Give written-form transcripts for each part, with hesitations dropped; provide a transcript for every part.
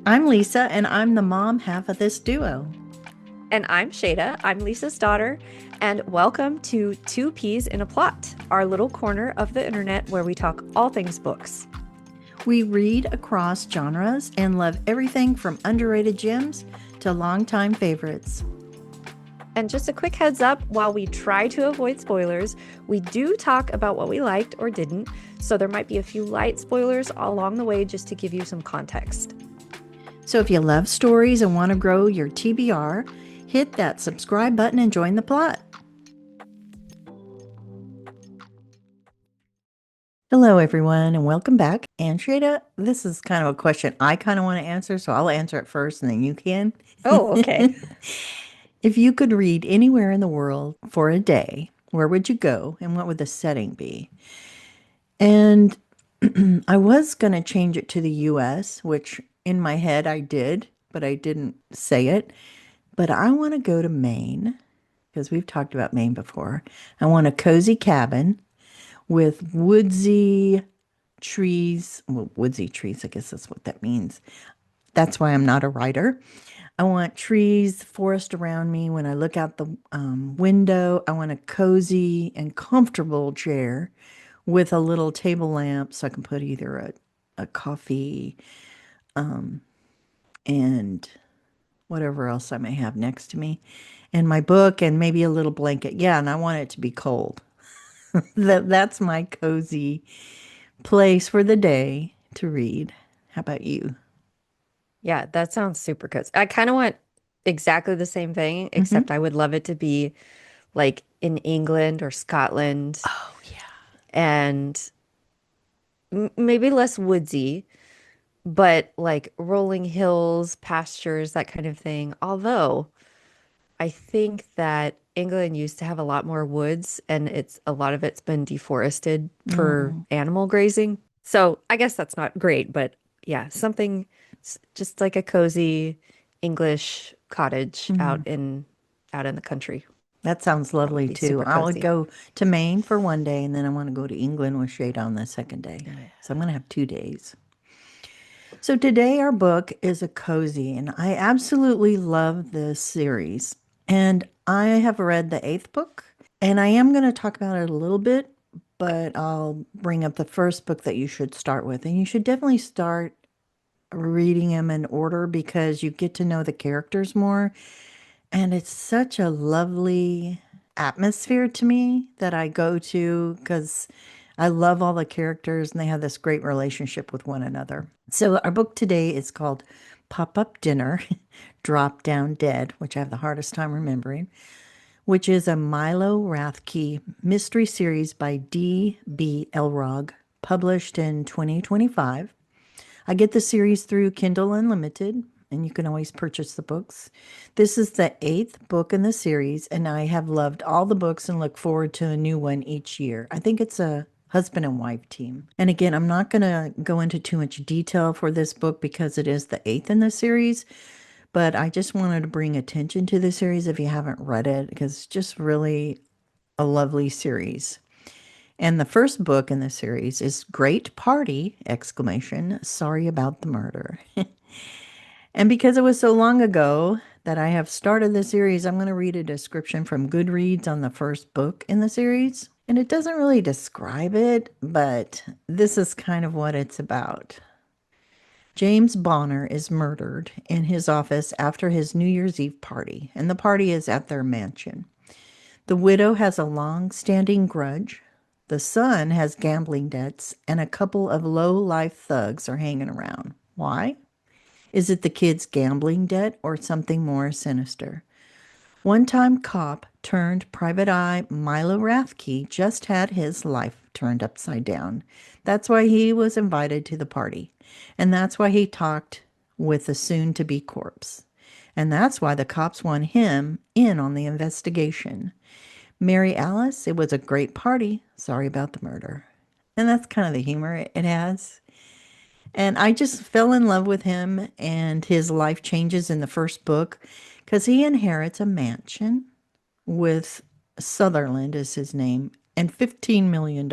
I'm Lisa, and I'm the mom half of this duo. And I'm Shada. I'm Lisa's daughter. And welcome to Two Peas in a Plot, our little corner of the internet where we talk all things books. We read across genres and love everything from underrated gems to longtime favorites. And just a quick heads up while we try to avoid spoilers, we do talk about what we liked or didn't. So there might be a few light spoilers along the way just to give you some context. So if you love stories and want to grow your TBR, hit that subscribe button and join the plot. Hello, everyone, and welcome back. And Shada, this is kind of a question I kind of want to answer, so I'll answer it first and then you can. Oh, okay. If you could read anywhere in the world for a day, where would you go and what would the setting be? And I was going to change it to the US, which in my head I did, but I didn't say it. But I want to go to Maine because we've talked about Maine before. I want a cozy cabin with woodsy trees. Well, woodsy trees, I guess that's what that means. That's why I'm not a writer. I want trees, forest around me. When I look out the window, I want a cozy and comfortable chair with a little table lamp so I can put either a coffee and whatever else I may have next to me, and my book, and maybe a little blanket. Yeah, and I want it to be cold. That's my cozy place for the day to read. How about you? Yeah, that sounds super good. I kind of want exactly the same thing, Hmm. except I would love it to be like in England or Scotland Oh, yeah. and maybe less woodsy, but like rolling hills, pastures, that kind of thing. Although I think that England used to have a lot more woods and a lot of it's been deforested for Mm, animal grazing. So I guess that's not great, but yeah, something just like a cozy English cottage mm. out in the country. That sounds That would lovely be too. super I would cozy. go to Maine for one day and then I want to go to England with Shade on the second day. Oh, yeah. So I'm going to have 2 days. So today our book is a cozy, and I absolutely love this series. And I have read the eighth book, and I am going to talk about it a little bit, but I'll bring up the first book that you should start with. And you should definitely start reading them in order because you get to know the characters more. And it's such a lovely atmosphere to me that I go to because I love all the characters and they have this great relationship with one another. So, our book today is called Pop Up Dinner, Drop Down Dead, which I have the hardest time remembering, which is a Milo Rathke mystery series by D.B. Elrogg, published in 2025. I get the series through Kindle Unlimited, and you can always purchase the books. This is the eighth book in the series, and I have loved all the books and look forward to a new one each year. I think it's a husband and wife team. And again, I'm not going to go into too much detail for this book because it is the eighth in the series, but I just wanted to bring attention to the series if you haven't read it because it's just really a lovely series. And the first book in the series is Great Party! Exclamation, sorry about the murder. And because it was so long ago that I have started the series, I'm going to read a description from Goodreads on the first book in the series. And it doesn't really describe it, but this is kind of what it's about. James Bonner is murdered in his office after his New Year's Eve party, and the party is at their mansion. The widow has a long standing grudge. The son has gambling debts, and a couple of low life thugs are hanging around. Why? Is it the kid's gambling debt or something more sinister? One time cop turned private eye Milo Rathke just had his life turned upside down. That's why he was invited to the party. And that's why he talked with the soon to be corpse. And that's why the cops want him in on the investigation. Mary Alice, it was a great party. Sorry about the murder. And that's kind of the humor it has. And I just fell in love with him, and his life changes in the first book because he inherits a mansion with Sutherland is his name and $15 million.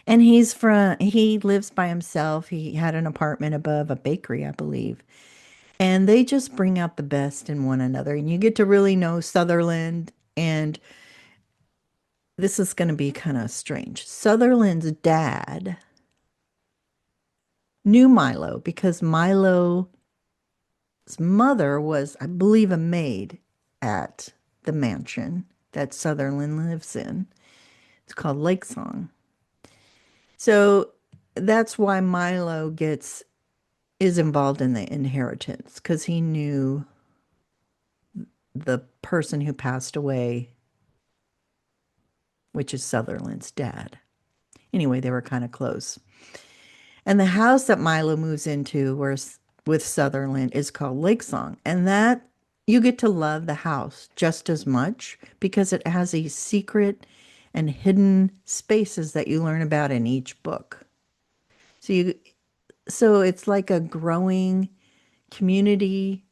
And he lives by himself. He had an apartment above a bakery, I believe. And they just bring out the best in one another. And you get to really know Sutherland. And this is going to be kind of strange. Sutherland's dad knew Milo because Milo's mother was, I believe, a maid at the mansion that Sutherland lives in. It's called Lake Song. So that's why Milo gets is involved in the inheritance because he knew the person who passed away, which is Sutherland's dad. Anyway, they were kind of close. And the house that Milo moves into with Sutherland is called Lake Song. And that you get to love the house just as much because it has these secret and hidden spaces that you learn about in each book. So you so it's like a growing community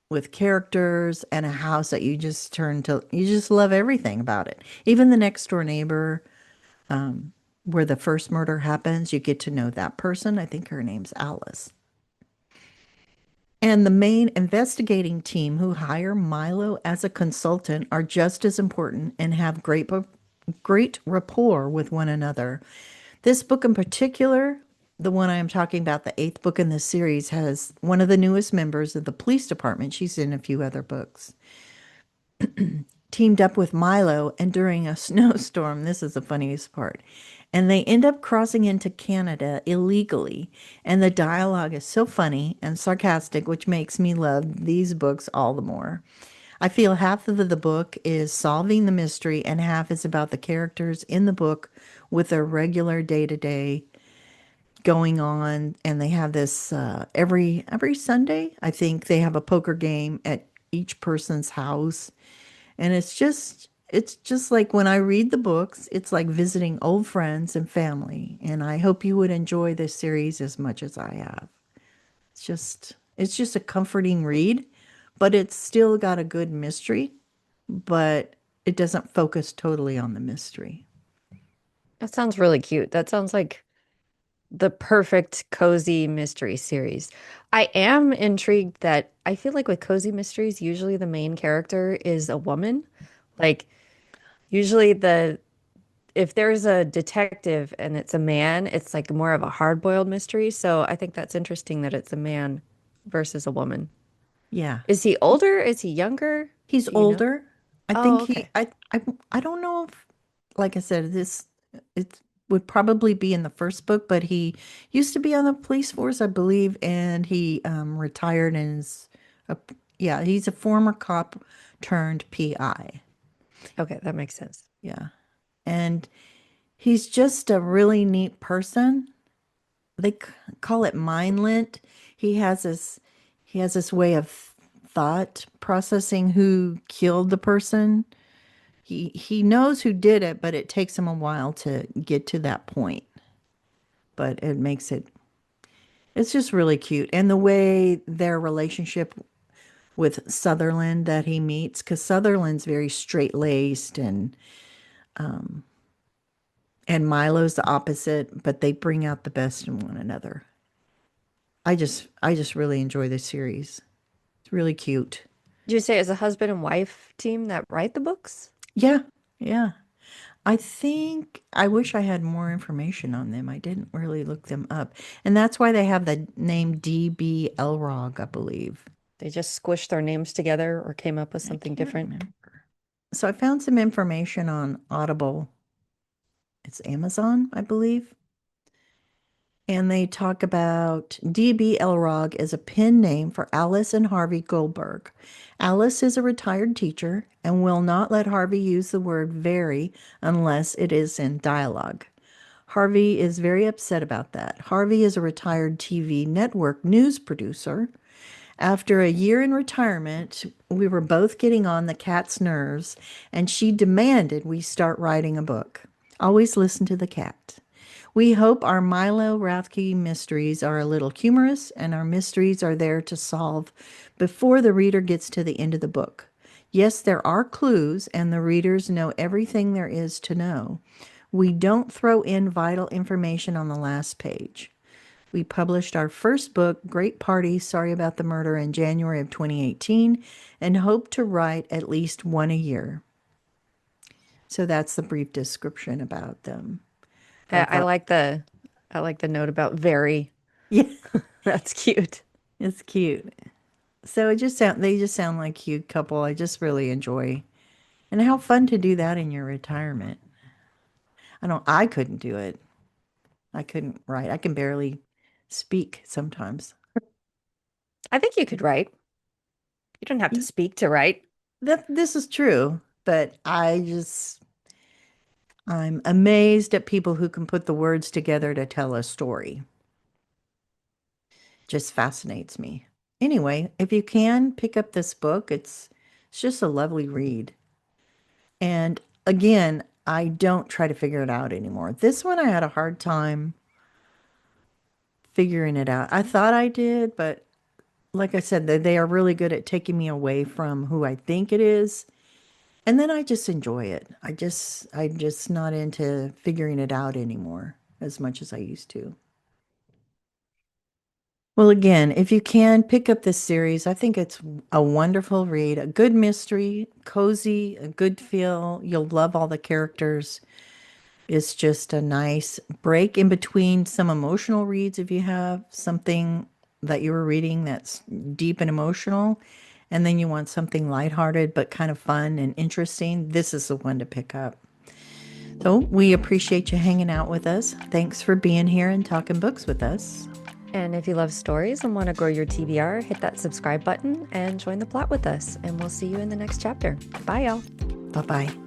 with characters and a house that you just love everything about it. Even the next door neighbor, where the first murder happens, you get to know that person. I think her name's Alice. And the main investigating team who hire Milo as a consultant are just as important and have great rapport with one another. This book in particular, the one I'm talking about, the eighth book in this series, has one of the newest members of the police department. She's in a few other books. Teamed up with Milo, and during a snowstorm, this is the funniest part, and they end up crossing into Canada illegally. And the dialogue is so funny and sarcastic, which makes me love these books all the more. I feel half of the book is solving the mystery, and half is about the characters in the book with their regular day to day going on. And they have this every Sunday. I think they have a poker game at each person's house, and it's just like when I read the books, it's like visiting old friends and family. And I hope you would enjoy this series as much as I have. It's just a comforting read, but it's still got a good mystery, but it doesn't focus totally on the mystery. That sounds really cute. That sounds like the perfect cozy mystery series. I am intrigued that I feel like with cozy mysteries, usually the main character is a woman. Like usually the if there's a detective and it's a man, it's like more of a hard-boiled mystery. So I think that's interesting that it's a man versus a woman. Yeah. Is he older? Is he younger? He's Do you know? older. I Oh, think okay. I don't know if, like I said, this it would probably be in the first book, but he used to be on the police force, I believe, and he retired and is a, yeah, he's a former cop turned PI. Okay, that makes sense. Yeah. And he's just a really neat person. Call it mindlent. He has this he has this way of thought processing who killed the person. He knows who did it, but it takes him a while to get to that point. But it's just really cute. And the way their relationship with Sutherland that he meets, because Sutherland's very straight-laced and Milo's the opposite, but they bring out the best in one another. I just really enjoy this series. It's really cute. Did you say it's a husband and wife team that write the books? Yeah, yeah. I wish I had more information on them. I didn't really look them up. And that's why they have the name DB Elrogg, I believe. They just squished their names together or came up with I something can't different? remember. So I found some information on Audible. It's Amazon, I believe. And they talk about DB Elrogg is a pen name for Alice and Harvey Goldberg. Alice is a retired teacher and will not let Harvey use the word very unless it is in dialogue. Harvey is very upset about that. Harvey is a retired TV network news producer. After a year in retirement, we were both getting on the cat's nerves, and she demanded we start writing a book. Always listen to the cat. We hope our Milo Rathke mysteries are a little humorous, and our mysteries are there to solve before the reader gets to the end of the book. Yes, there are clues, and the readers know everything there is to know. We don't throw in vital information on the last page. We published our first book, Great Party, Sorry About the Murder, in January of 2018 and hope to write at least one a year. So that's the brief description about them. I, Of I our, like the I like the note about very. yeah, That's cute. it's cute. So they just sound like a cute couple. I just really enjoy. And how fun to do that in your retirement. I couldn't do it. I couldn't write. I can barely speak sometimes. I think you could write. You don't have to speak to write. This is true, but I'm amazed at people who can put the words together to tell a story. Just fascinates me. Anyway, if you can pick up this book, it's just a lovely read. And again, I don't try to figure it out anymore. This one I had a hard time figuring it out. I thought I did, but like I said, they are really good at taking me away from who I think it is. And then I just enjoy it. I'm just not into figuring it out anymore as much as I used to. Well, again, if you can pick up this series, I think it's a wonderful read, a good mystery, cozy, a good feel. You'll love all the characters. It's just a nice break in between some emotional reads if you have something that you were reading that's deep and emotional, and then you want something lighthearted but kind of fun and interesting. This is the one to pick up. So we appreciate you hanging out with us. Thanks for being here and talking books with us. And if you love stories and want to grow your TBR, hit that subscribe button and join the plot with us. And we'll see you in the next chapter. Bye, y'all. Bye bye.